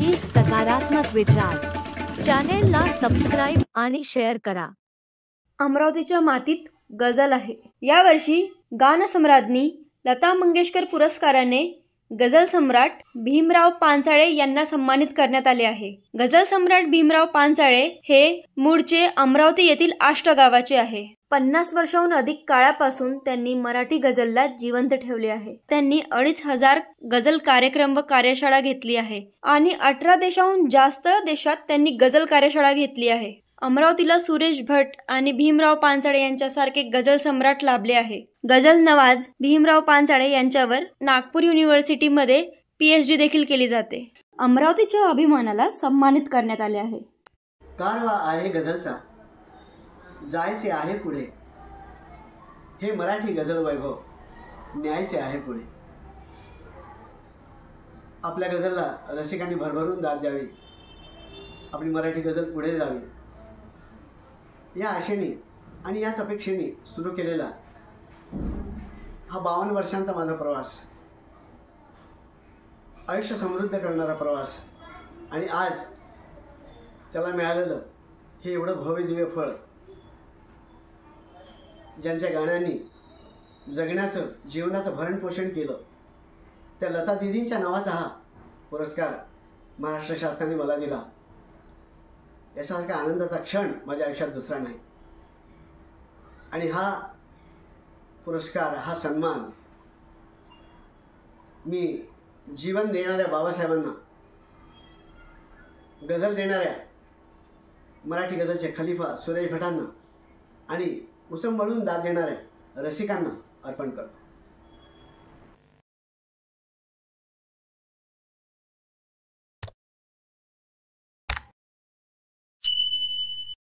एक सकारात्मक विचार। चॅनेलला सबस्क्राइब आणि शेअर करा। अमरावतीच्या मातीत गझल आहे। यावर्षी गानसम्राज्ञी लता मंगेशकर पुरस्काराने गझल सम्राट भीमराव पानसळे यांना सन्मानित करण्यात आले आहे। गझल सम्राट भीमराव पानसळे हे मूळचे अमरावती येथील आष्ट गावाचे आहे। 50 वर्षांहून अधिक काळापासून त्यांनी मराठी गझलला जिवंत ठेवले आहे। त्यांनी 2500 गझल कार्यक्रम व कार्यशाळा घेतली आहे आणि 18 देशांहून जास्त देशात त्यांनी गझल कार्यशाळा घेतली आहे। अमरावतीला सुरेश भट आणि भीमराव पानसळे यांच्यासारखे गझल सम्राट लाभले आहे। गझल नवाज भीमराव पानसळे यांच्यावर नागपूर युनिव्हर्सिटीमध्ये PhD देखील केली जाते। अमरावतीच्या अभिमानाला सन्मानित करण्यात आले आहे। कारवा आहे गझलचा, जायचे आहे पुढे, हे मराठी गझल वैभव न्यायचे आहे पुढे। आपल्या गझलला रसिकांनी भरभरून दाद द्यावी, आपली मराठी गझल पुढे जावी, या आशेने आणि याच अपेक्षेने सुरू केलेला हा 52 वर्षांचा माझा प्रवास, आयुष्य समृद्ध करणारा प्रवास, आणि आज त्याला मिळालेलं हे एवढं भव्य दिव्य फळ, ज्यांच्या गाण्यांनी जगण्याचं जीवनाचं भरणपोषण केलं, त्या लता दीदींच्या नावाचा हा पुरस्कार महाराष्ट्र शासनाने मला दिला। यासारखा आनंदाचा क्षण माझ्या आयुष्यात दुसरा नाही। आणि हा पुरस्कार, हा सन्मान मी जीवन देणाऱ्या बाबासाहेबांना, गझल देणाऱ्या मराठी गझलचे खलिफा सुरेश भटांना आणि उसंबळून दाद देणाऱ्या रसिकांना अर्पण करतो।